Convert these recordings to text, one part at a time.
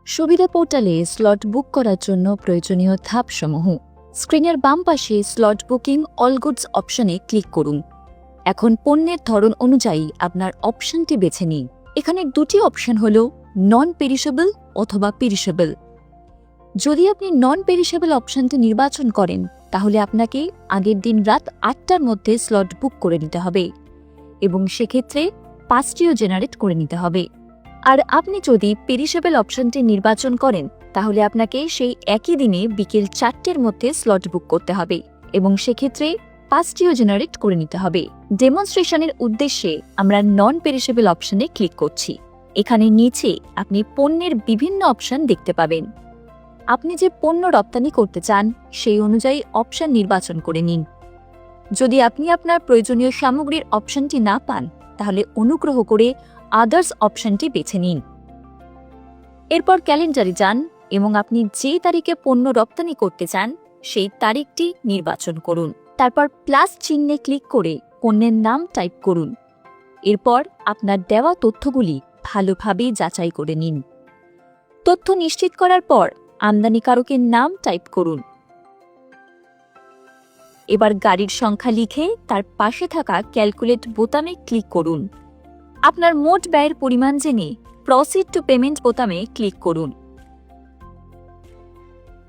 সুবিধা পোর্টালে স্লট বুক করার জন্য প্রয়োজনীয় ধাপসমূহ। স্ক্রিনের বাম পাশে স্লট বুকিং অল গুডস অপশনে ক্লিক করুন। এখন পণ্যের ধরন অনুযায়ী আপনার অপশনটি বেছে নিন। এখানে দুটি অপশন হল নন পেরিশেবল অথবা পেরিশেবল। যদি আপনি নন পেরিশেবল অপশনটি নির্বাচন করেন তাহলে আপনাকে আগের দিন রাত ৮টার মধ্যে স্লট বুক করে নিতে হবে এবং সেক্ষেত্রে ৫টিও জেনারেট করে নিতে হবে। আর আপনি যদি পেরিশেবল অপশনটি নির্বাচন করেন তাহলে আপনাকে সেই একই দিনে বিকেল ৪টের মধ্যে স্লট বুক করতে হবে এবং সেক্ষেত্রে ৫টিও জেনারেট করে নিতে হবে। ডেমনস্ট্রেশনের উদ্দেশ্যে আমরা নন পেরিশেবল অপশনে ক্লিক করছি। এখানে নিচে আপনি পণ্যের বিভিন্ন অপশন দেখতে পাবেন। আপনি যে পণ্য রপ্তানি করতে চান সেই অনুযায়ী অপশন নির্বাচন করে নিন। যদি আপনি আপনার প্রয়োজনীয় সামগ্রীর অপশনটি না পান তাহলে অনুগ্রহ করে আদার্স অপশনটি বেছে নিন। এরপর ক্যালেন্ডারে যান এবং আপনি যে তারিখে পণ্য রপ্তানি করতে চান সেই তারিখটি নির্বাচন করুন। তারপর প্লাস চিহ্নে ক্লিক করে পণ্যের নাম টাইপ করুন। এরপর আপনার দেওয়া তথ্যগুলি ভালোভাবে যাচাই করে নিন। তথ্য নিশ্চিত করার পর আমদানিকারকের নাম টাইপ করুন। এবার গাড়ির সংখ্যা লিখে তার পাশে থাকা ক্যালকুলেট বোতামে ক্লিক করুন। আপনার মোট ব্যয়ের পরিমাণ জেনে প্রসিড টু পেমেন্ট বোতামে ক্লিক করুন।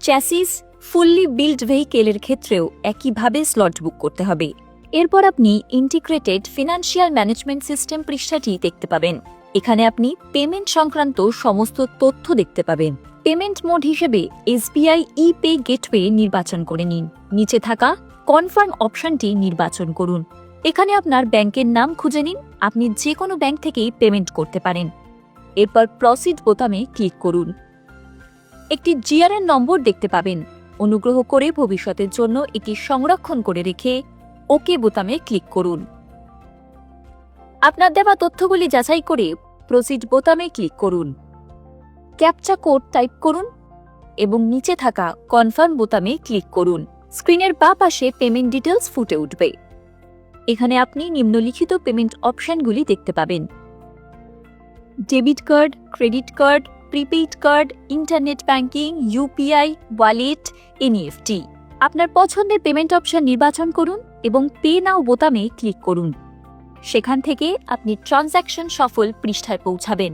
চ্যাসিস ফুললি বিল্ড ভেহিকেলের ক্ষেত্রেও একইভাবে স্লট বুক করতে হবে। এরপর আপনি ইন্টিগ্রেটেড ফিনান্সিয়াল ম্যানেজমেন্ট সিস্টেম পৃষ্ঠাটি দেখতে পাবেন। এখানে আপনি পেমেন্ট সংক্রান্ত সমস্ত তথ্য দেখতে পাবেন। পেমেন্ট মোড হিসেবে এসবিআই ই-পে গেটওয়ে নির্বাচন করে নিন। নিচে থাকা কনফার্ম অপশনটি নির্বাচন করুন। এখানে আপনার ব্যাংকের নাম খুঁজে নিন। আপনি যে কোনো ব্যাংক থেকেই পেমেন্ট করতে পারেন। এরপর প্রসিড বোতামে ক্লিক করুন। একটি জিআরএন নম্বর দেখতে পাবেন। অনুগ্রহ করে ভবিষ্যতের জন্য এটি সংরক্ষণ করে রেখে ওকে বোতামে ক্লিক করুন। আপনার দেওয়া তথ্যগুলি যাচাই করে প্রসিড বোতামে ক্লিক করুন। ক্যাপচা কোড টাইপ করুন এবং নিচে থাকা কনফার্ম বোতামে ক্লিক করুন। স্ক্রিনের বাঁ পাশে পেমেন্ট ডিটেলস ফুটে উঠবে। এখানে আপনি নিম্নলিখিত পেমেন্ট অপশনগুলি দেখতে পাবেন: debit card, credit card, prepaid card, internet banking, UPI, wallet, NEFT. আপনার পছন্দের পেমেন্ট অপশন নির্বাচন করুন এবং পে নাও বোতামে ক্লিক করুন। সেখান থেকে আপনি ট্রানজ্যাকশন সফল পৃষ্ঠায় পৌঁছাবেন।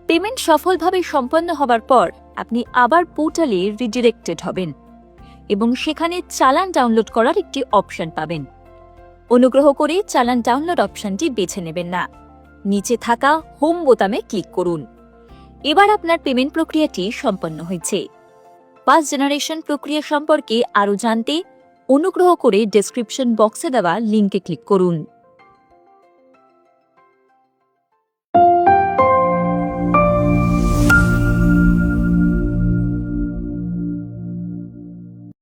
পেমেন্ট সফলভাবে সম্পন্ন হবার পর আপনি আবার পোর্টালে রিডিরেক্টেড হবেন এবং সেখানে চালান ডাউনলোড করার একটি অপশন পাবেন। অনুগ্রহ করে চালান ডাউনলোড অপশনটি বেছে নেবেন না। নিচে থাকা হোম বোতামে ক্লিক করুন। এবার আপনার পেমেন্ট প্রক্রিয়াটি সম্পন্ন হয়েছে। ফার্স্ট জেনারেশন প্রক্রিয়া সম্পর্কে আরও জানতে অনুগ্রহ করে ডেসক্রিপশন বক্সে দেওয়া লিঙ্কে ক্লিক করুন।